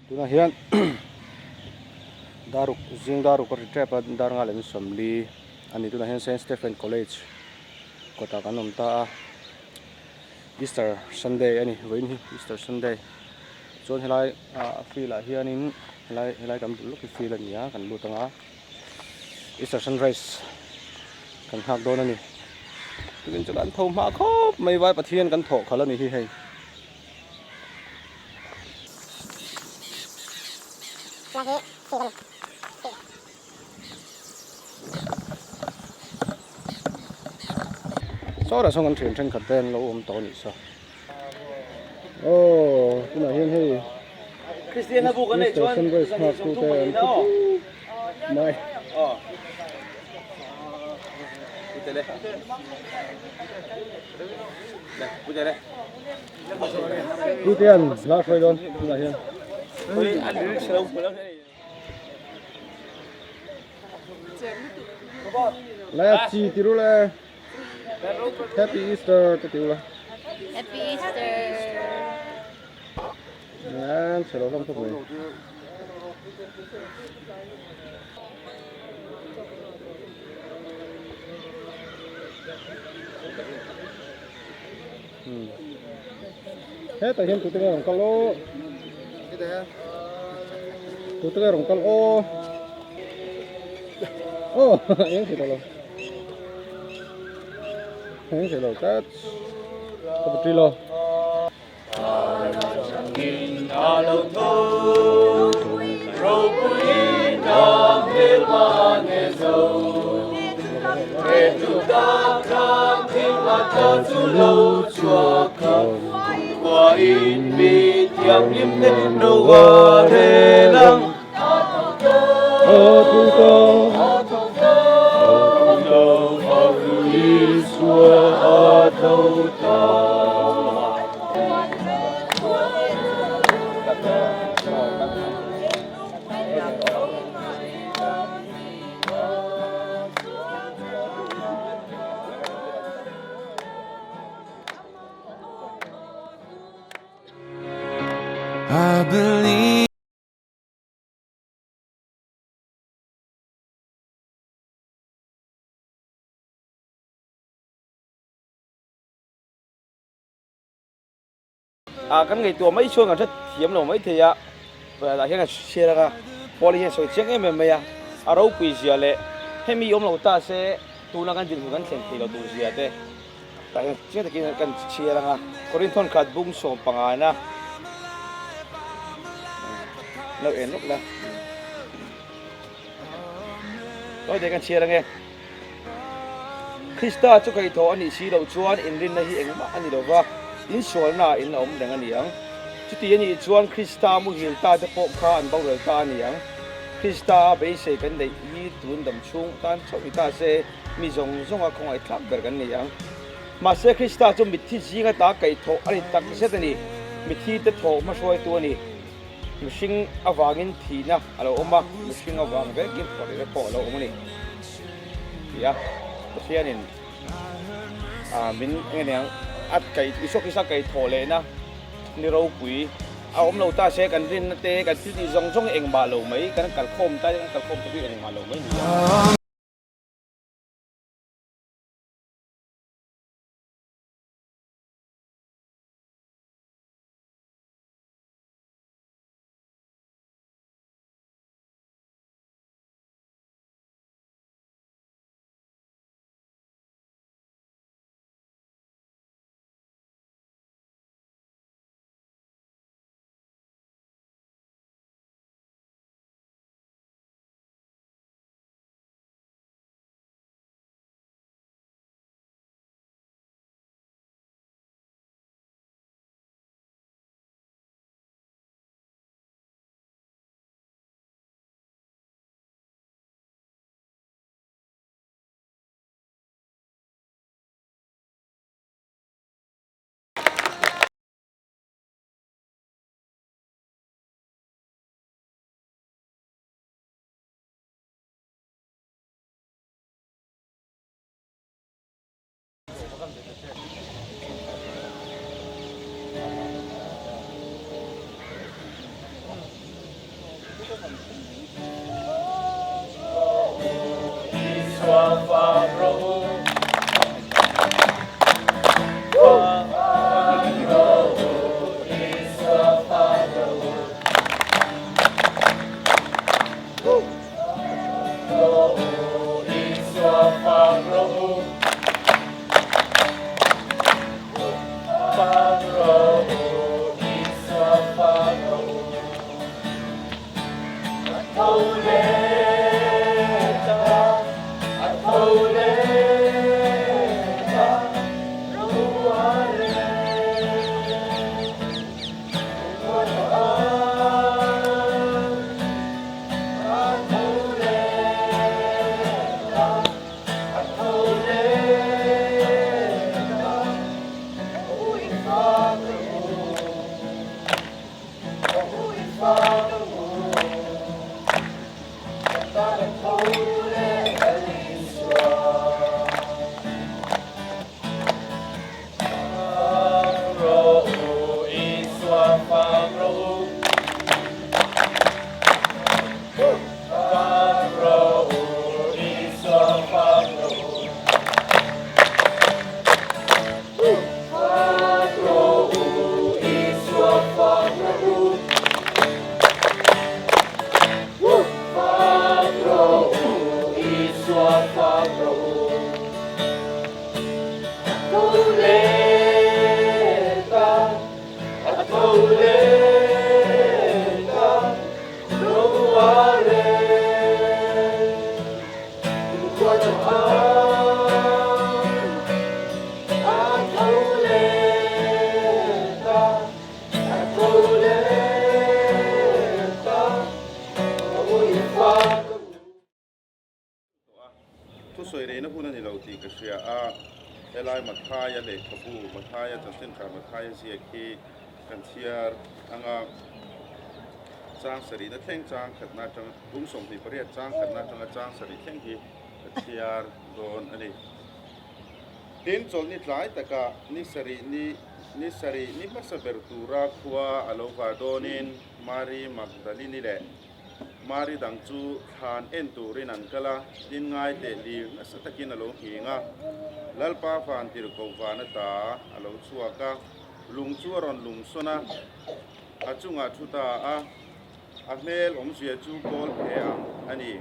tuna hian daruk zing daruk retrap darnga lem somli ani tuna hian Saint Stephen College kota kanom ta Easter Sunday ani voin hi Easter Sunday chon helai feel a hianin helai kam luk feel ania kan lutanga Easter sunrise kan hak don ani tuin chuan tho ma khop mai vai pathian kan tho khalani hi hei sau đó xong con thuyền trên cật tên lâu ôm tàu nị sao oh cái này hiên hay Christian là buộc cái này cho anh chụp tên mai đây đây bây giờ đây ưu tiên là khơi luôn cái này hiên lại chi tiêu là Happy Easter tiêu là Happy Easter. nè sẽ lâu lắm thôi hết tại hiện tụi tôi làm con lô tụi tôi làm con ô ô yến thì đâu yến thì đâu cát có tri lô qua in mi tiang lim nên đâu qua thế lăng ô tu tô đâu họ đi xua ở đâu ta I believe cái ngày tua mấy xuân ở rất hiếm rồi mấy thì về là hiện là xe ra poly hiện soi chiếc em mày đâu quỳ gì lệ ให้มีอมเราตาเสตูนักกันดินกันเสียงที่เราดูเสียเต้แต่เชื่อตะกี้กันเชียร์นะฮะครินทอนขัดบุ้งส่งปังอานะเราเอ็นลูกละก็เด็กกันเชียร์อะไรคริสตาจุกไอโทอันนี้ชีเราชวนอินรินนะฮีเองมาอันนี้เราว่าอินชวนน่ะอินอมแดงอันนี้ยังจุดที่อันนี้ชวนคริสตามุหิลตาจะปกข้าอันเบาเรือตานี่ยังคริสตาไปเสกันได้ยีตุนดำชุ่งตานชอบอิตาเสมีจงจงอาคงไอทับเบกันนี่ยังมาเสคริสตาจงมิดที่จีงตาไก่โทอันนี้ตักเสตันนี่มิดที่จะโทมาช่วยตัวนี่มิชิงอวางินทีนะอะไรอมบ้ามิชิงอวางเวกินพอได้พอเราอมนี่ยะตัวเชียนินมินเงี้ยเนี่ยอัดไก่อิสกิสไก่โถเลยนะนี่เราคุยเอาอมเราตาเสกันรินเตะกันที่จงจงเองมาเราไหมกันกัดคมตากันกัดคมตัวเองมาเราไหมทุสวยเลยนะพูดนั่นเราตีกระเชียเอลายมัทายาเล็กขบูมัทายาจันเส้นขามัทายาเสียกีกันเชียร์อังจางสรีนั่นเท่งจางขัดนาจังบุ้งสมที่ประเทศจางขัดนาจังจางสรีเท่งที่เชียร์โดนอันนี้เดินจนนิดหลายแต่ก็นิสรีนี่มาสเปอร์ตูราคัวอโลวาโดนินมารีมักดาลินี่แหละมารีดังจูทานเอ็นตูรินันกะละดินง่ายเตลีนัสตะกินอโลหิงะลัลปาฟานติรุกวานตาอโลชัวกะลุงชัวรอนลุงสนะอาจุงอาทุตาอักเมลอมเสียจูโกลเฮียอันนี้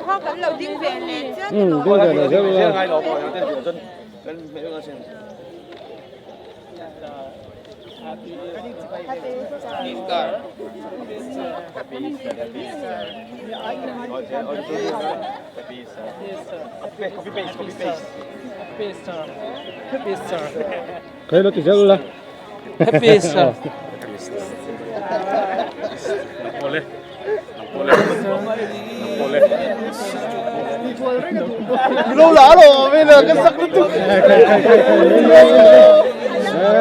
Hoa cẩm lầu tiếng Việt nè chứ. Tiếng Việt là rất là ngay đó mọi người tên dân bên mấy người xem. Kayo lo tijal lah. Happy Easter. Boleh. Lâu lá rồi, bây giờ cái sắc nó tức.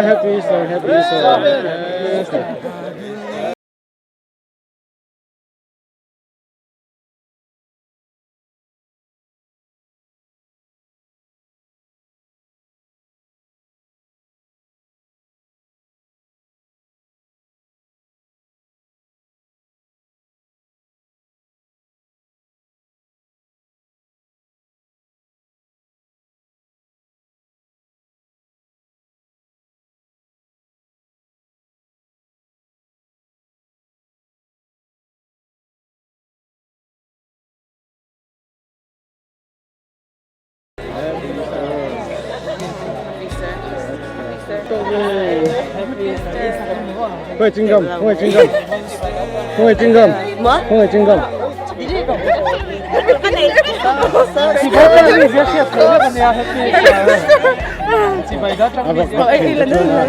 Happy Easter, Happy Easter. Không phải chinh gầm. Mất. Không phải chinh gầm. Si ba ka ni siya siya ko na niya happy Easter. Si ba da tang ni Ay, ilan na.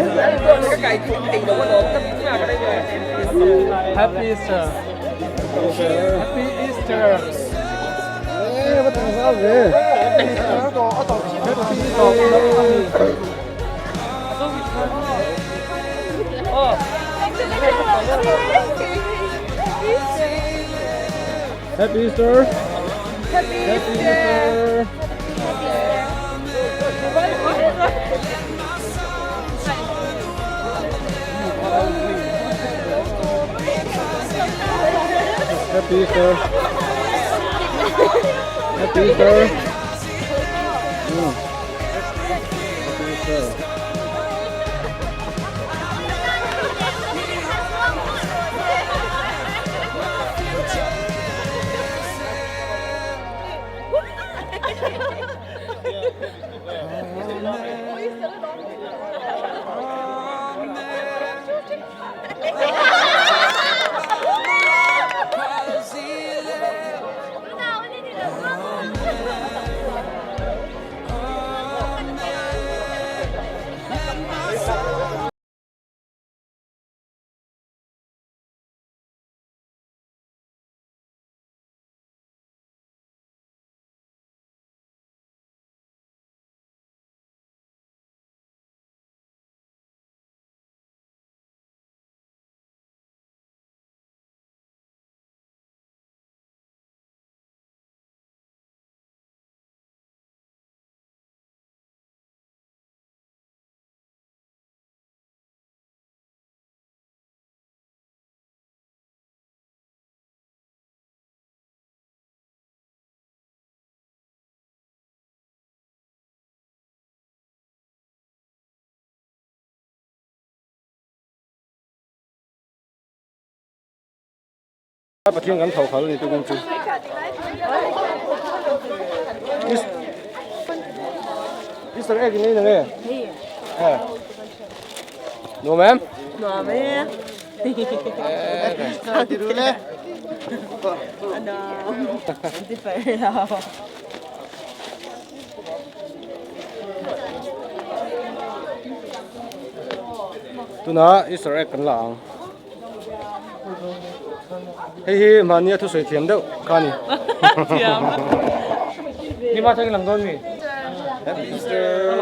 Happy Easter. Happy Easter. Eh, ba't ang sabi? Happy Easter. Happy Easter. Happy Easter. Happy Easter. Happy Easter. Bắt thiên gắn thầu khẩu này tôi cũng chưa. Easter egg ini nè. Iya. No ma'am. No, ma'am. Tidur le. Ano? Hindi pa rin ako. Tu na Easter egg kan lang. Hey, mania tu soi thiam deuh kani. Thiam. Ni ma thang lang don mi. Happy Easter.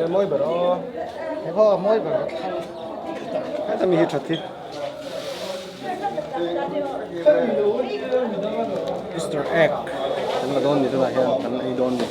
Môi bờ đó. Thấy có môi bờ. Cái ta mi hit thật thịt. Easter egg. Kan la don ni tu la hian kan ai don ni.